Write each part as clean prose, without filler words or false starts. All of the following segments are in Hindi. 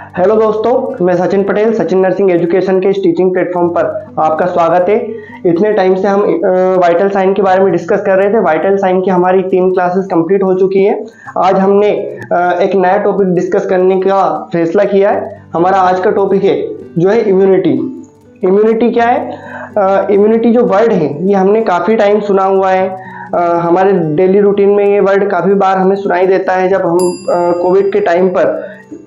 हेलो दोस्तों, मैं सचिन पटेल सचिन नर्सिंग एजुकेशन के इस टीचिंग प्लेटफॉर्म पर आपका स्वागत है। इतने टाइम से हम वाइटल साइन के बारे में डिस्कस कर रहे थे। वाइटल साइन की हमारी 3 क्लासेस कंप्लीट हो चुकी है। आज हमने एक नया टॉपिक डिस्कस करने का फैसला किया है। हमारा आज का टॉपिक है जो है इम्यूनिटी। इम्यूनिटी क्या है? इम्यूनिटी जो वर्ड है ये हमने काफ़ी टाइम सुना हुआ है। हमारे डेली रूटीन में ये वर्ड काफ़ी बार हमें सुनाई देता है। जब हम कोविड के टाइम पर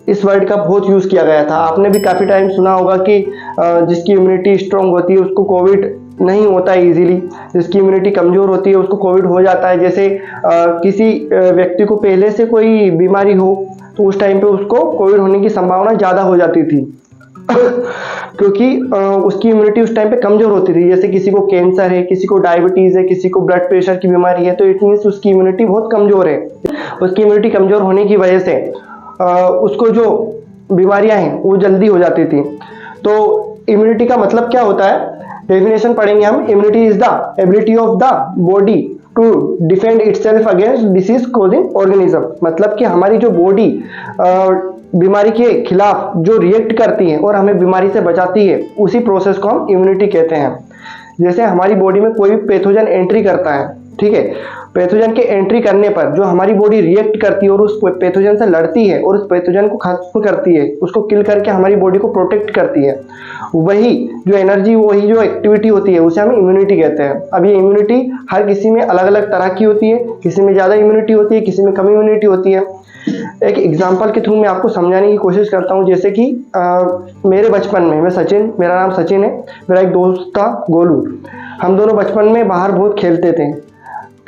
इस वर्ड का बहुत यूज़ किया गया था। आपने भी काफ़ी टाइम सुना होगा कि जिसकी इम्यूनिटी स्ट्रांग होती है उसको कोविड नहीं होता है इजीली, जिसकी इम्यूनिटी कमज़ोर होती है उसको कोविड हो जाता है। जैसे किसी व्यक्ति को पहले से कोई बीमारी हो तो उस टाइम पे उसको कोविड होने की संभावना ज़्यादा हो जाती थी क्योंकि उसकी इम्यूनिटी उस टाइम पे कमज़ोर होती थी। जैसे किसी को कैंसर है, किसी को डायबिटीज़ है, किसी को ब्लड प्रेशर की बीमारी है, तो इट मीन्स उसकी इम्यूनिटी बहुत कमज़ोर है। उसकी इम्यूनिटी कमज़ोर होने की वजह से उसको जो बीमारियां हैं वो जल्दी हो जाती थी। तो इम्यूनिटी का मतलब क्या होता है, डेफिनेशन पढ़ेंगे हम। Immunity is the ability of the body to defend itself against disease causing organism. मतलब कि हमारी जो बॉडी बीमारी के खिलाफ जो रिएक्ट करती है और हमें बीमारी से बचाती है, उसी प्रोसेस को हम इम्यूनिटी कहते हैं। जैसे हमारी बॉडी में कोई भी पैथोजन एंट्री करता है, ठीक है, पैथोजन के एंट्री करने पर जो हमारी बॉडी रिएक्ट करती है और उस पैथोजन से लड़ती है और उस पैथोजन को खत्म करती है, उसको किल करके हमारी बॉडी को प्रोटेक्ट करती है, वही जो एनर्जी, वही जो एक्टिविटी होती है उसे हम इम्यूनिटी कहते हैं। अब ये इम्यूनिटी हर किसी में अलग अलग तरह की होती है। किसी में ज़्यादा इम्यूनिटी होती है, किसी में कम इम्यूनिटी होती है। एक एग्जाम्पल के थ्रू मैं आपको समझाने की कोशिश करता हूँ। जैसे कि मेरे बचपन में, मैं सचिन, मेरा नाम सचिन है, मेरा एक दोस्त था गोलू। हम दोनों बचपन में बाहर बहुत खेलते थे।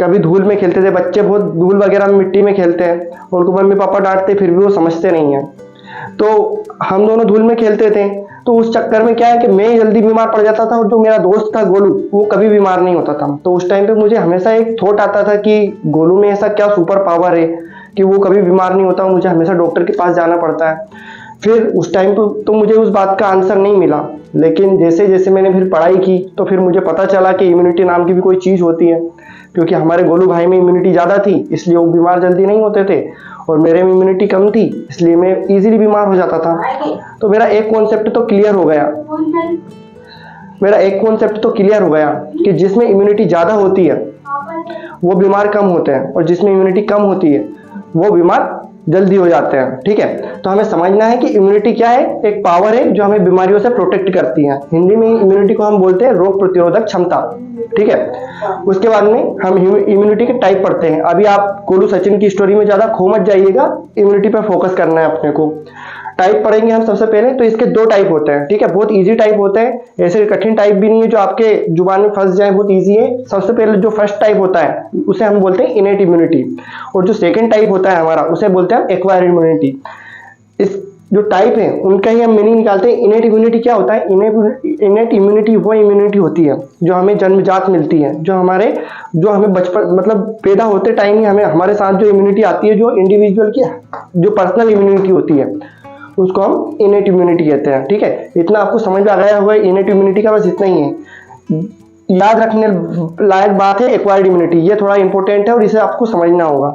कभी धूल में खेलते थे, बच्चे बहुत धूल वगैरह में मिट्टी में खेलते हैं, उनको मम्मी पापा डांटते फिर भी वो समझते नहीं हैं। तो हम दोनों धूल में खेलते थे, तो उस चक्कर में क्या है कि मैं जल्दी बीमार पड़ जाता था और जो मेरा दोस्त था गोलू वो कभी बीमार नहीं होता था। तो उस टाइम पे मुझे हमेशा एक थॉट आता था कि गोलू में ऐसा क्या सुपर पावर है कि वो कभी बीमार नहीं होता, मुझे हमेशा डॉक्टर के पास जाना पड़ता है। फिर उस टाइम तो मुझे उस बात का आंसर नहीं मिला, लेकिन जैसे जैसे मैंने फिर पढ़ाई की तो फिर मुझे पता चला कि इम्यूनिटी नाम की भी कोई चीज़ होती है। क्योंकि हमारे गोलू भाई में इम्यूनिटी ज़्यादा थी इसलिए वो बीमार जल्दी नहीं होते थे, और मेरे में इम्यूनिटी कम थी इसलिए मैं इजीली बीमार हो जाता था। तो मेरा एक कॉन्सेप्ट तो क्लियर हो गया कि जिसमें इम्यूनिटी ज़्यादा होती है वो बीमार कम होते हैं, और जिसमें इम्यूनिटी कम होती है वो बीमार जल्दी हो जाते हैं। ठीक है, तो हमें समझना है कि इम्यूनिटी क्या है। एक पावर है जो हमें बीमारियों से प्रोटेक्ट करती है। हिंदी में इम्यूनिटी को हम बोलते हैं रोग प्रतिरोधक क्षमता। ठीक है, उसके बाद में हम इम्यूनिटी के टाइप पढ़ते हैं। अभी आप गोलू सचिन की स्टोरी में ज्यादा खो मत जाइएगा, इम्यूनिटी पर फोकस करना है अपने को। टाइप पढ़ेंगे हम सबसे पहले। तो इसके 2 टाइप होते हैं, ठीक है, बहुत इजी टाइप होते हैं, ऐसे कठिन टाइप भी नहीं है जो आपके जुबान में फंस जाए, बहुत इजी है। सबसे पहले जो फर्स्ट टाइप होता है उसे हम बोलते हैं इनेट इम्यूनिटी, और जो सेकंड टाइप होता है हमारा उसे बोलते हैं एक्वायर्ड इम्यूनिटी। इस जो टाइप है उनका ही हम मीनिंग निकालते हैं। इनेट इम्यूनिटी क्या होता है? इनेट इम्यूनिटी वो इम्यूनिटी होती है जो हमें जन्मजात मिलती है, जो हमें बचपन मतलब पैदा होते टाइम ही हमें हमारे साथ जो इम्यूनिटी आती है, जो इंडिविजुअल की जो पर्सनल इम्यूनिटी होती है उसको हम इनेट इम्यूनिटी कहते हैं। ठीक है, इतना आपको समझ में आ गया होगा इनेट इम्यूनिटी का, बस इतना ही है। याद रखने लायक बात है एक्वायर्ड इम्यूनिटी, ये थोड़ा इंपॉर्टेंट है और इसे आपको समझना होगा।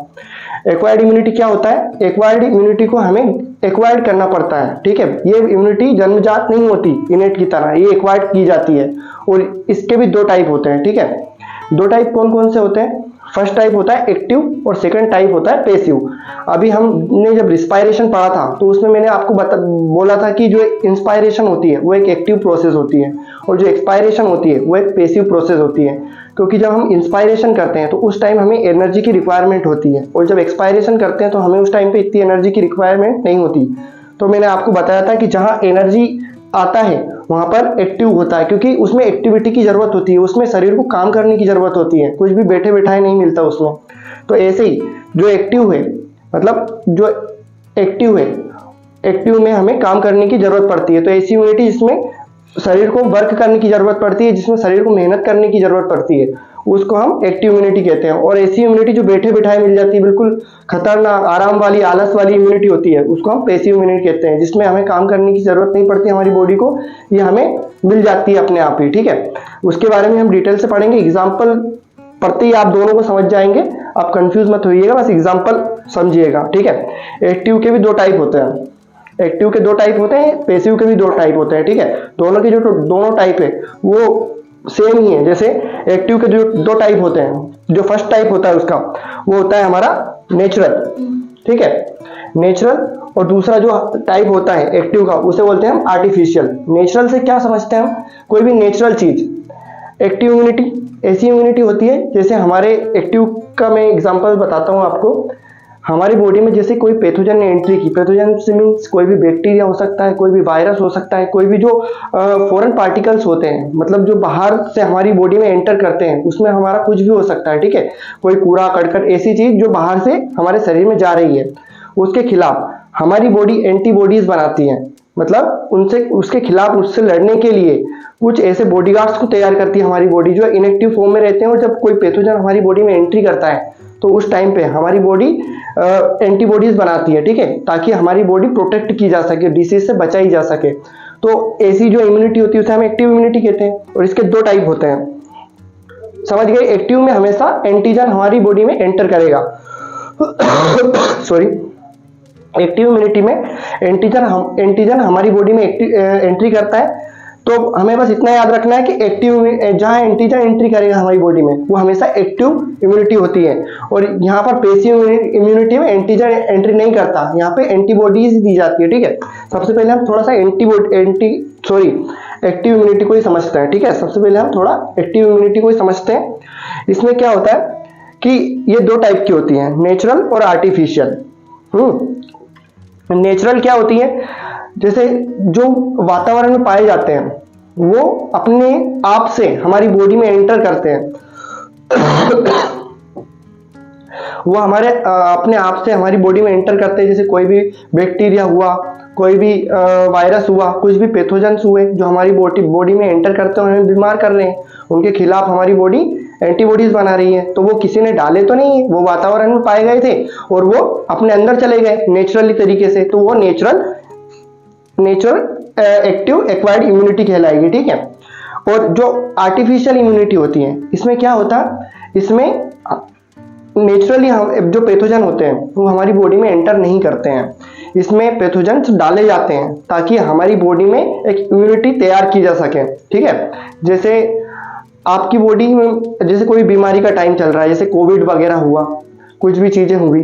एक्वायर्ड इम्यूनिटी क्या होता है? एक्वायर्ड इम्यूनिटी को हमें एक्वायर्ड करना पड़ता है। ठीक है, ये इम्यूनिटी जन्मजात नहीं होती इनेट की तरह, ये एक्वायर्ड की जाती है। और इसके भी 2 टाइप होते हैं। ठीक है, 2 टाइप कौन कौन से होते हैं? फर्स्ट टाइप होता है एक्टिव और सेकंड टाइप होता है पैसिव। अभी हमने जब रिस्पायरेशन पढ़ा था तो उसमें मैंने आपको बोला था कि जो इंस्पायरेशन होती है वो एक एक्टिव प्रोसेस होती है, और जो एक्सपायरेशन होती है वो एक पैसिव प्रोसेस होती है। क्योंकि जब हम इंस्पायरेशन करते हैं तो उस टाइम हमें एनर्जी की रिक्वायरमेंट होती है, और जब एक्सपायरेशन करते हैं तो हमें उस टाइम पे इतनी एनर्जी की रिक्वायरमेंट नहीं होती। तो मैंने आपको बताया था कि जहाँ एनर्जी आता है वहां पर एक्टिव होता है, क्योंकि उसमें एक्टिविटी की जरूरत होती है, उसमें शरीर को काम करने की जरूरत होती है, कुछ भी बैठे बैठाए नहीं मिलता उसमें। तो ऐसे ही जो एक्टिव है, मतलब जो एक्टिव है, एक्टिव में हमें काम करने की जरूरत पड़ती है। तो ऐसी इम्यूनिटी जिसमें शरीर को वर्क करने की जरूरत पड़ती है, जिसमें शरीर को मेहनत करने की जरूरत पड़ती है, उसको हम एक्टिव इम्यूनिटी कहते हैं। और ऐसी इम्यूनिटी जो बैठे बिठाए मिल जाती है, बिल्कुल खतरनाक आराम वाली आलस वाली इम्यूनिटी होती है, उसको हम पैसिव इम्यूनिटी कहते हैं, जिसमें हमें काम करने की जरूरत नहीं पड़ती हमारी बॉडी को, ये हमें मिल जाती है अपने आप ही। ठीक है, उसके बारे में हम डिटेल से पढ़ेंगे। एग्जाम्पल पढ़ते ही आप दोनों को समझ जाएंगे, आप कंफ्यूज मत होइएगा, बस एग्जाम्पल समझिएगा। ठीक है, एक्टिव के भी 2 टाइप होते हैं। एक्टिव के दो टाइप होते हैं, पैसिव के भी दो टाइप होते हैं, ठीक है। दोनों की जो दोनों टाइप है वो सेम ही है। जैसे एक्टिव के जो दो टाइप होते हैं, जो फर्स्ट टाइप होता है उसका वो होता है हमारा नेचुरल, ठीक है, नेचुरल। और दूसरा जो टाइप होता है एक्टिव का उसे बोलते हैं हम आर्टिफिशियल। नेचुरल से क्या समझते हैं हम, कोई भी नेचुरल चीज। एक्टिव इम्यूनिटी ऐसी इम्यूनिटी होती है जैसे हमारे एक्टिव का मैं एग्जांपल बताता हूं आपको। हमारी बॉडी में जैसे कोई पैथोजन ने एंट्री की, पैथोजन से मीन्स कोई भी बैक्टीरिया हो सकता है, कोई भी वायरस हो सकता है, कोई भी जो फॉरेन पार्टिकल्स होते हैं, मतलब जो बाहर से हमारी बॉडी में एंटर करते हैं, उसमें हमारा कुछ भी हो सकता है, ठीक है। कोई कूड़ा करकट ऐसी चीज जो बाहर से हमारे शरीर में जा रही है, उसके खिलाफ हमारी बॉडी एंटीबॉडीज बनाती है, मतलब उनसे उसके खिलाफ उससे लड़ने के लिए कुछ ऐसे बॉडीगार्ड्स को तैयार करती है हमारी बॉडी, जो इनएक्टिव फॉर्म में रहते हैं। और जब कोई पैथोजन हमारी बॉडी में एंट्री करता है तो उस टाइम पे हमारी बॉडी एंटीबॉडीज बनाती है, ठीक है, ताकि हमारी बॉडी प्रोटेक्ट की जा सके, डिसीज से बचाई जा सके। तो ऐसी जो इम्यूनिटी होती है उसे हम एक्टिव इम्यूनिटी कहते हैं। और इसके दो टाइप होते हैं, समझ गए। एक्टिव में हमेशा एंटीजन हमारी बॉडी में एंटर करेगा सॉरी, एक्टिव इम्यूनिटी में एंटीजन हमारी बॉडी में एंट्री करता है। तो हमें बस इतना याद रखना है कि एक्टिव जहां एंटीजन एंट्री करेगा हमारी बॉडी में वो हमेशा एक्टिव इम्यूनिटी होती है। और यहाँ पर पैसिव इम्यूनिटी में एंटीजन एंट्री नहीं करता, यहाँ पे एंटीबॉडीज दी जाती है, ठीक है। सबसे पहले हम थोड़ा सा एक्टिव इम्यूनिटी को ही समझते हैं, ठीक है। सबसे पहले हम थोड़ा एक्टिव इम्यूनिटी को ही समझते हैं। इसमें क्या होता है कि ये दो टाइप की होती है, नेचुरल और आर्टिफिशियल। नेचुरल क्या होती है, जैसे जो वातावरण में पाए जाते हैं वो अपने आप से हमारी बॉडी में एंटर करते हैं वो हमारे अपने आप से हमारी बॉडी में एंटर करते हैं। जैसे कोई भी बैक्टीरिया हुआ, कोई भी वायरस हुआ, कुछ भी पैथोजेंस हुए जो हमारी बॉडी में एंटर करते हैं, हमें बीमार कर रहे हैं, उनके खिलाफ हमारी बॉडी एंटीबॉडीज बना रही है। तो वो किसी ने डाले तो नहीं है, वो वातावरण में पाए गए थे और वो अपने अंदर चले गए नेचुरली तरीके से, तो वो नेचुरल एक्टिव एक्वायर्ड इम्यूनिटी कहलाएगी, ठीक है। और जो आर्टिफिशियल इम्यूनिटी होती है, इसमें क्या होता है, इसमें नेचुरली हम जो पैथोजन होते हैं वो हमारी बॉडी में एंटर नहीं करते हैं, इसमें पैथोजन डाले जाते हैं ताकि हमारी बॉडी में एक इम्यूनिटी तैयार की जा सके, ठीक है। जैसे आपकी बॉडी में जैसे कोई बीमारी का टाइम चल रहा है, जैसे कोविड वगैरह हुआ, कुछ भी चीजें हुई,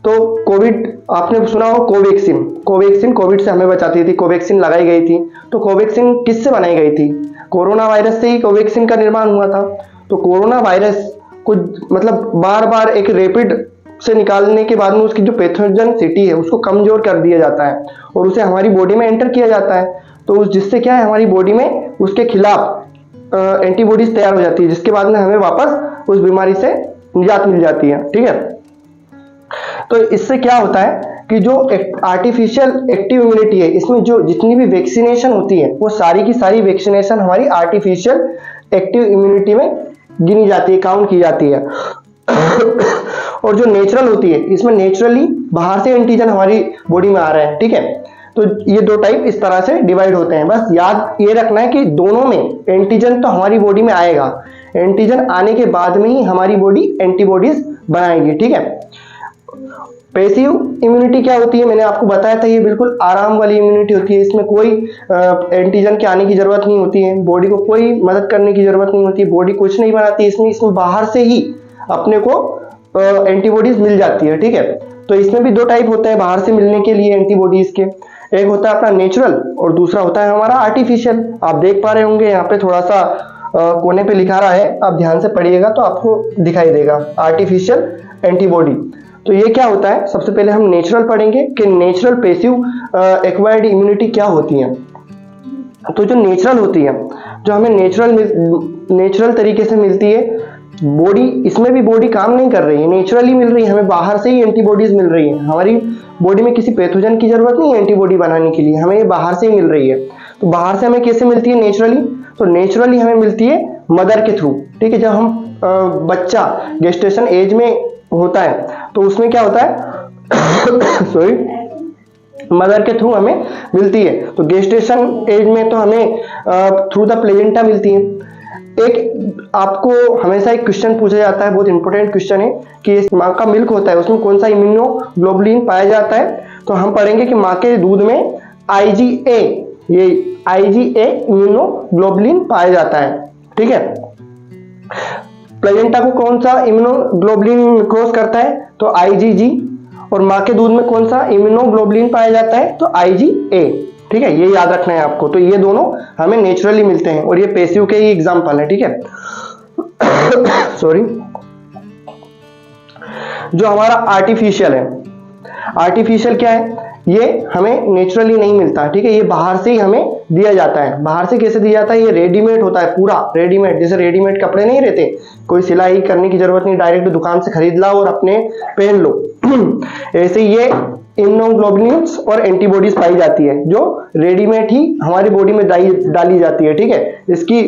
तो कोविड आपने सुना हो, कोवैक्सीन कोविड से हमें बचाती थी, कोवैक्सीन लगाई गई थी। तो कोवैक्सीन किससे बनाई गई थी, कोरोना वायरस से ही कोवैक्सीन का निर्माण हुआ था। तो कोरोना वायरस को मतलब बार बार एक रैपिड से निकालने के बाद में उसकी जो पैथोजन सिटी है उसको कमजोर कर दिया जाता है और उसे हमारी बॉडी में एंटर किया जाता है। तो जिससे क्या है, हमारी बॉडी में उसके खिलाफ एंटीबॉडीज तैयार हो जाती है, जिसके बाद में हमें वापस उस बीमारी से निजात मिल जाती है, ठीक है। तो इससे क्या होता है कि जो आर्टिफिशियल एक्टिव इम्यूनिटी है, इसमें जो जितनी भी वैक्सीनेशन होती है वो सारी की सारी वैक्सीनेशन हमारी आर्टिफिशियल एक्टिव इम्यूनिटी में गिनी जाती है, काउंट की जाती है। और जो नेचुरल होती है, इसमें नेचुरली बाहर से एंटीजन हमारी बॉडी में आ रहे हैं, ठीक है। तो ये दो टाइप इस तरह से डिवाइड होते हैं। बस याद ये रखना है कि दोनों में एंटीजन तो हमारी बॉडी में आएगा, एंटीजन आने के बाद में ही हमारी बॉडी एंटीबॉडीज बनाएगी, ठीक है। पैसिव इम्यूनिटी क्या होती है, मैंने आपको बताया था, ये बिल्कुल आराम वाली इम्यूनिटी होती है। इसमें कोई एंटीजन के आने की जरूरत नहीं होती है, बॉडी को कोई मदद करने की जरूरत नहीं होती है, बॉडी कुछ नहीं बनाती इसमें बाहर से ही अपने को एंटीबॉडीज मिल जाती है, ठीक है। तो इसमें भी दो टाइप होते हैं बाहर से मिलने के लिए एंटीबॉडीज के, एक होता है अपना नेचुरल और दूसरा होता है हमारा आर्टिफिशियल। आप देख पा रहे होंगे यहाँ पे थोड़ा सा कोने पे लिखा रहा है, आप ध्यान से पढ़िएगा तो आपको दिखाई देगा, आर्टिफिशियल एंटीबॉडी। तो ये क्या होता है, सबसे पहले हम नेचुरल पढ़ेंगे कि नेचुरल पैसिव एक्वायर्ड इम्यूनिटी क्या होती है। तो जो नेचुरल होती है, जो हमें नेचुरल तरीके से मिलती है बॉडी, इसमें भी बॉडी काम नहीं कर रही है, नेचुरली मिल रही है, हमें बाहर से ही एंटीबॉडीज मिल रही है। हमारी बॉडी में किसी पैथोजन की जरूरत नहीं है एंटीबॉडी बनाने के लिए, हमें बाहर से ही मिल रही है। तो बाहर से हमें कैसे मिलती है नेचुरली, तो नेचुरली हमें मिलती है मदर के थ्रू, ठीक है। जब हम बच्चा गेस्टेशन एज में होता है तो उसमें क्या होता है सॉरी, मदर के थ्रू हमें मिलती है। तो गेस्टेशन एज में तो हमें थ्रू द प्लेजेंटा मिलती है। एक आपको हमेशा एक क्वेश्चन पूछा जाता है, बहुत इंपॉर्टेंट क्वेश्चन है कि माँ का मिल्क होता है उसमें कौन सा इम्यूनोग्लोबुलिन पाया जाता है। तो हम पढ़ेंगे कि माँ के दूध में IgA, ये IgA इम्यूनोग्लोबुलिन पाया जाता है। ठीक है, प्लेजेंटा को कौन सा इम्यूनोग्लोबुलिन क्रॉस करता है, तो IgG। और माँ के दूध में कौन सा इम्यूनोग्लोबुलिन पाया जाता है, तो IgA। ठीक है, ये याद रखना है आपको। तो ये दोनों हमें नेचुरली मिलते हैं और ये पैसिव के ही एग्जांपल है। ठीक है सॉरी। जो हमारा आर्टिफिशियल है, आर्टिफिशियल क्या है, ये हमें नेचुरली नहीं मिलता। ठीक है, ये बाहर से ही हमें दिया जाता है। बाहर से कैसे दिया जाता है, ये रेडीमेड होता है, पूरा रेडीमेड। जैसे रेडीमेड कपड़े नहीं रहते, कोई सिलाई करने की जरूरत नहीं, डायरेक्ट दुकान से खरीद लाओ और अपने पहन लो ऐसे ये इम्यूनोग्लोबुलिन्स और एंटीबॉडीज पाई जाती है जो रेडीमेड ही हमारी बॉडी में डाली जाती है। ठीक है, इसकी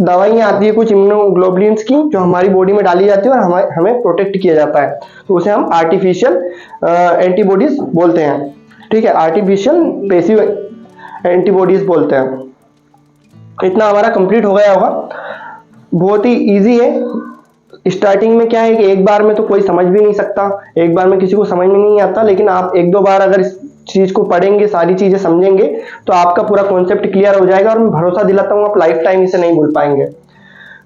दवाइयाँ आती है कुछ इम्यूनोग्लोबुलिन्स की जो हमारी बॉडी में डाली जाती है और हमें प्रोटेक्ट किया जाता है, तो उसे हम आर्टिफिशियल एंटीबॉडीज बोलते हैं। ठीक है, आर्टिफिशियल पैसिव एंटीबॉडीज बोलते हैं। इतना हमारा कंप्लीट हो गया होगा, बहुत ही इजी है। स्टार्टिंग में क्या है कि एक बार में तो कोई समझ भी नहीं सकता, एक बार में किसी को समझ में नहीं आता, लेकिन आप एक दो बार अगर इस चीज को पढ़ेंगे, सारी चीजें समझेंगे, तो आपका पूरा कॉन्सेप्ट क्लियर हो जाएगा और मैं भरोसा दिलाता हूँ आप लाइफ टाइम इसे नहीं भूल पाएंगे।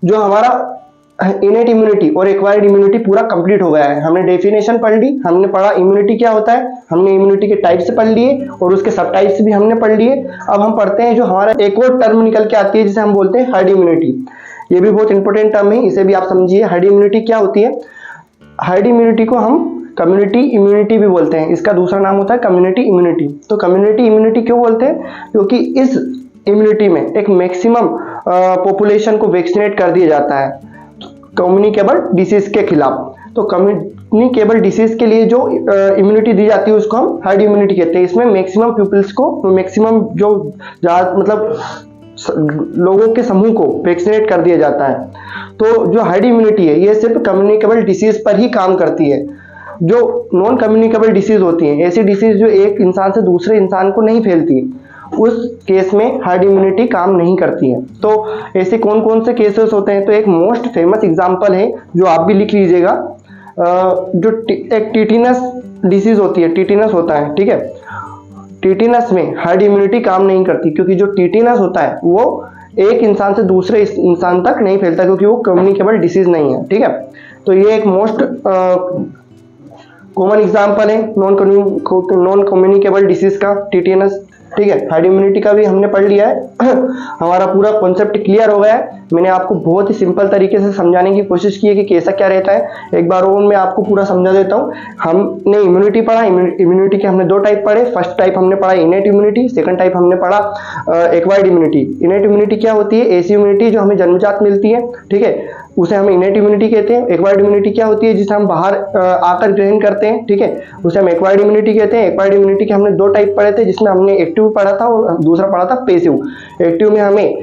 जो हमारा इनेट इम्यूनिटी और एक्वायर्ड इम्यूनिटी पूरा कंप्लीट हो गया है। हमने डेफिनेशन पढ़ ली, हमने पढ़ा इम्यूनिटी क्या होता है, हमने इम्यूनिटी के टाइप्स पढ़ लिए और उसके सब टाइप्स भी हमने पढ़ लिए। अब हम पढ़ते हैं जो हमारा एक और टर्म निकल के आती है जिसे हम बोलते हैं हर्ड इम्यूनिटी। ये भी बहुत इंपॉर्टेंट टर्म है, इसे भी आप समझिए। हर्ड इम्यूनिटी क्या होती है, हर्ड इम्यूनिटी को हम कम्युनिटी इम्यूनिटी भी बोलते हैं, इसका दूसरा नाम होता है कम्युनिटी इम्यूनिटी। तो कम्युनिटी इम्यूनिटी क्यों बोलते हैं, क्योंकि इस इम्यूनिटी में एक मैक्सिमम पॉपुलेशन को वैक्सीनेट कर दिया जाता है कम्युनिकेबल डिसीज के खिलाफ। तो कम्युनिकेबल डिसीज के लिए जो इम्यूनिटी दी जाती है उसको हम हर्ड इम्यूनिटी कहते हैं। इसमें मैक्सिमम पीपल्स को, मैक्सिमम जो मतलब लोगों के समूह को वैक्सीनेट कर दिया जाता है। तो जो हर्ड इम्यूनिटी है ये सिर्फ कम्युनिकेबल डिसीज पर ही काम करती है। जो नॉन कम्युनिकेबल डिसीज होती हैं, ऐसी डिसीज जो एक इंसान से दूसरे इंसान को नहीं फैलती, उस केस में हर्ड इम्यूनिटी काम नहीं करती है। तो ऐसे कौन कौन से केसेस होते हैं, तो एक मोस्ट फेमस एग्जांपल है जो आप भी लिख लीजिएगा, जो एक टीटीनस डिसीज होती है, टीटीनस होता है। ठीक है, टीटीनस में हर्ड इम्यूनिटी काम नहीं करती, क्योंकि जो टीटीनस होता है वो एक इंसान से दूसरे इंसान तक नहीं फैलता, क्योंकि वो कम्युनिकेबल डिसीज नहीं है। ठीक है, तो ये एक मोस्ट कॉमन एग्जांपल है नॉन कम्युनिकेबल डिसीज का, टीटीनस। ठीक है, हर्ड इम्यूनिटी का भी हमने पढ़ लिया है हमारा पूरा कॉन्सेप्ट क्लियर हो गया है। मैंने आपको बहुत ही सिंपल तरीके से समझाने की कोशिश की है कि कैसा क्या रहता है। एक बार और मैं आपको पूरा समझा देता हूँ। हमने इम्यूनिटी पढ़ा, इम्यूनिटी के हमने दो टाइप पढ़े। फर्स्ट टाइप हमने पढ़ा इनेट इम्यूनिटी, सेकंड टाइप हमने पढ़ा एक्वायर्ड इम्यूनिटी। इनेट इम्यूनिटी क्या होती है, ऐसी इम्यूनिटी जो हमें जन्मजात मिलती है। ठीक है, उसे हम इनेट इम्यूनिटी कहते हैं। एक्वायर्ड इम्यूनिटी क्या होती है, जिसे हम बाहर आकर ग्रहण करते हैं। ठीक है, उसे हम एक्वायर्ड इम्यूनिटी कहते हैं। एक्वायर्ड इम्यूनिटी के हमने दो टाइप पढ़े थे, जिसमें हमने एक्टिव पढ़ा था और दूसरा पढ़ा था पैसिव। एक्टिव में हमें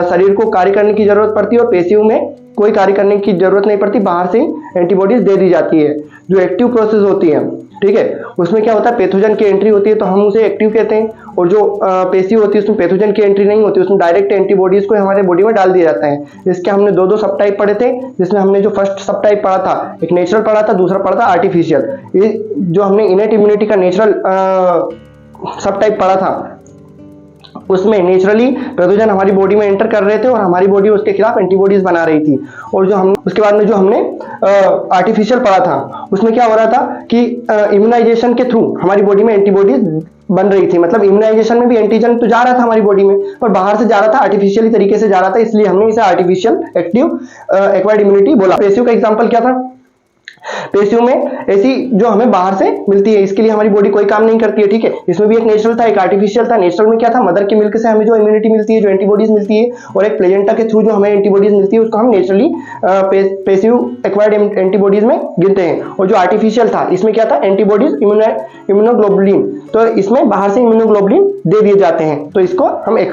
शरीर को कार्य करने की जरूरत पड़ती है और पैसिव में कोई कार्य करने की जरूरत नहीं पड़ती, बाहर से एंटीबॉडीज दे दी जाती है। जो एक्टिव प्रोसेस होती है, ठीक है, उसमें क्या होता है, पैथोजन की एंट्री होती है, तो हम उसे एक्टिव कहते हैं। और जो पैसिव होती है उसमें पैथोजन की एंट्री नहीं होती, उसमें डायरेक्ट एंटीबॉडीज को हमारे बॉडी में डाल दिया जाता है। इसके हमने दो दो सब टाइप पढ़े थे, जिसमें हमने जो फर्स्ट सब टाइप पढ़ा था, एक नेचुरल पढ़ा था, दूसरा पढ़ा था आर्टिफिशियल। ये जो हमने इनेट इम्यूनिटी का नेचुरल सब टाइप पढ़ा था, उसमें नेचुरली पैथोजन हमारी बॉडी में एंटर कर रहे थे और हमारी बॉडी उसके खिलाफ एंटीबॉडीज बना रही थी। और जो हमने उसके बाद में जो हमने आर्टिफिशियल पढ़ा था, उसमें क्या हो रहा था कि इम्यूनाइजेशन के थ्रू हमारी बॉडी में एंटीबॉडीज बन रही थी। मतलब इम्यूनाइजेशन में भी एंटीजन तो जा रहा था हमारी बॉडी में, पर बाहर से जा रहा था, आर्टिफिशियली तरीके से जा रहा था, इसलिए हमने इसे आर्टिफिशियल एक्टिव एक्वायर्ड इम्यूनिटी बोला। पैसिव का एग्जाम्पल क्या था, पैसिव में ऐसी जो हमें बाहर से मिलती है, इसके लिए हमारी बॉडी कोई काम नहीं करती है। ठीक है, इसमें भी एक नेचुरल था, एक आर्टिफिशियल था। नेचुरल में क्या था, मदर के मिल्क से हमें जो इम्यूनिटी मिलती है, जो एंटीबॉडीज मिलती है, और एक प्लेजेंटा के थ्रू जो हमें एंटीबॉडीज मिलती है, उसको हम नेचुरली पैसिव एक्वायर्ड एंटीबॉडीज में गिनते हैं। और जो आर्टिफिशियल था, इसमें क्या था, एंटीबॉडीज इम्यूनोग्लोबुलिन, तो इसमें बाहर से इम्यूनोग्लोबुलिन दे दिए जाते हैं, तो इसको हम एक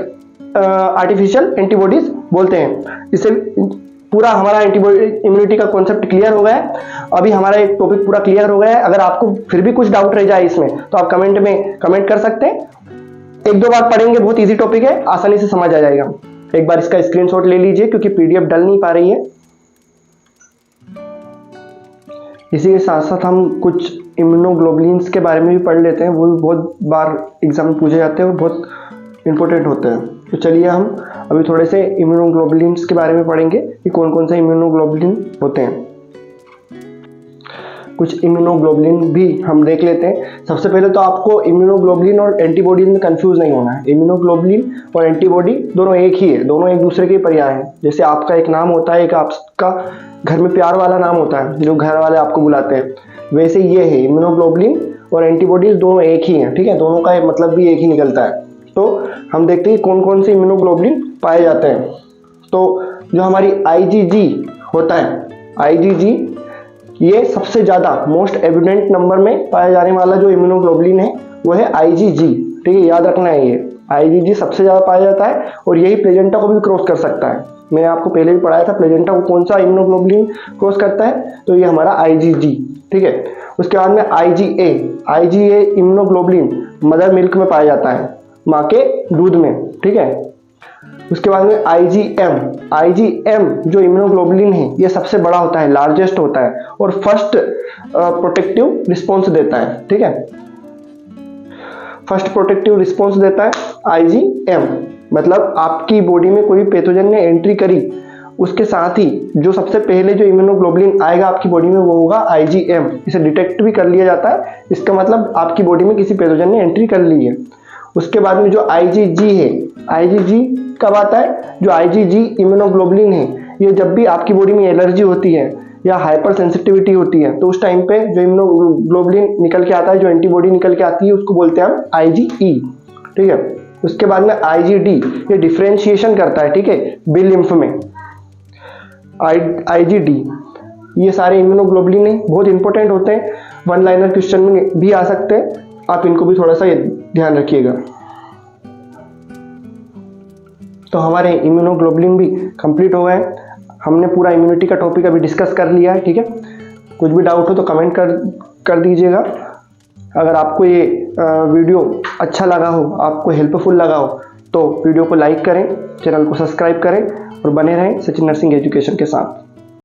आर्टिफिशियल एंटीबॉडीज बोलते हैं। इससे पूरा हमारा एंटीबॉडी इम्यूनिटी का कॉन्सेप्ट क्लियर हो गया है। अभी हमारा एक टॉपिक पूरा क्लियर हो गया है। अगर आपको फिर भी कुछ डाउट रह जाए इसमें, तो आप कमेंट में कमेंट कर सकते हैं। एक दो बार पढ़ेंगे, बहुत इजी टॉपिक है, आसानी से समझ आ जाएगा। एक बार इसका स्क्रीनशॉट ले लीजिए क्योंकि पीडीएफ डल नहीं पा रही है। इसी के साथ साथ हम कुछ इम्यूनोग्लोबुलिन्स के बारे में भी पढ़ लेते हैं, वो भी बहुत बार एग्जाम में पूछे जाते हैं और बहुत इंपॉर्टेंट होते हैं। तो चलिए हम अभी थोड़े से इम्यूनोग्लोबुलिन्स के बारे में पढ़ेंगे कि कौन कौन से इम्यूनोग्लोबुलिन होते हैं। कुछ इम्यूनोग्लोबुलिन भी हम देख लेते हैं। सबसे पहले तो आपको इम्यूनोग्लोबुलिन और एंटीबॉडी में कंफ्यूज नहीं होना है। इम्यूनोग्लोबुलिन और एंटीबॉडी दोनों एक ही है, दोनों एक दूसरे के पर्याय हैं। जैसे आपका एक नाम होता है, एक आपका घर में प्यार वाला नाम होता है जो घर वाले आपको बुलाते हैं, वैसे ये है इम्यूनोग्लोबुलिन और एंटीबॉडीज दोनों एक ही हैं, ठीक है। दोनों का मतलब भी एक ही निकलता है। तो हम देखते हैं कौन कौन से इम्यूनोग्लोबुलिन पाए जाते हैं। तो जो हमारी IgG होता है, IgG ये सबसे ज़्यादा मोस्ट एविडेंट नंबर में पाया जाने वाला जो इम्यूनोग्लोबुलिन है वो है IgG, ठीक है, याद रखना है। ये IgG सबसे ज़्यादा पाया जाता है और यही प्लेजेंटा को भी क्रॉस कर सकता है। मैंने आपको पहले भी पढ़ाया था प्लेजेंटा को कौन सा इम्यूनोग्लोबुलिन क्रॉस करता है, तो ये हमारा IgG, ठीक है। उसके बाद में IgA इम्यूनोग्लोबुलिन मदर मिल्क में पाया जाता है, माँ के दूध में, ठीक है। उसके बाद में IgM जो इम्यूनोग्लोबुलिन है ये सबसे बड़ा होता है, लार्जेस्ट होता है और फर्स्ट प्रोटेक्टिव रिस्पॉन्स देता है, ठीक है। फर्स्ट प्रोटेक्टिव रिस्पॉन्स देता है IgM, मतलब आपकी बॉडी में कोई पैथोजन ने एंट्री करी उसके साथ ही जो सबसे पहले जो इम्यूनोग्लोबुलिन आएगा आपकी बॉडी में वो होगा IgM। इसे डिटेक्ट भी कर लिया जाता है, इसका मतलब आपकी बॉडी में किसी पैथोजन ने एंट्री कर ली है। उसके बाद में जो IgG है, IgG कब आता है? जो IgG इम्यूनोग्लोबुलिन है ये जब भी आपकी बॉडी में एलर्जी होती है या हाइपर सेंसिटिविटी होती है तो उस टाइम पे जो इम्यूनोग्लोबुलिन निकल के आता है, जो एंटीबॉडी निकल के आती है, उसको बोलते हैं हम IgE, ठीक है। उसके बाद में IgD ये डिफरेंशिएशन करता है, ठीक है, बी लिम्फ में। IgD ये सारे इम्यूनोग्लोबुलिन है, बहुत इंपॉर्टेंट होते हैं, वन लाइनर क्वेश्चन में भी आ सकते हैं, आप इनको भी थोड़ा सा ध्यान रखिएगा। तो हमारे इम्यूनोग्लोबुलिन भी कंप्लीट हो गए। हमने पूरा इम्यूनिटी का टॉपिक अभी डिस्कस कर लिया है, ठीक है। कुछ भी डाउट हो तो कमेंट कर दीजिएगा। अगर आपको ये वीडियो अच्छा लगा हो, आपको हेल्पफुल लगा हो, तो वीडियो को लाइक करें, चैनल को सब्सक्राइब करें और बने रहें सचिन नर्सिंग एजुकेशन के साथ।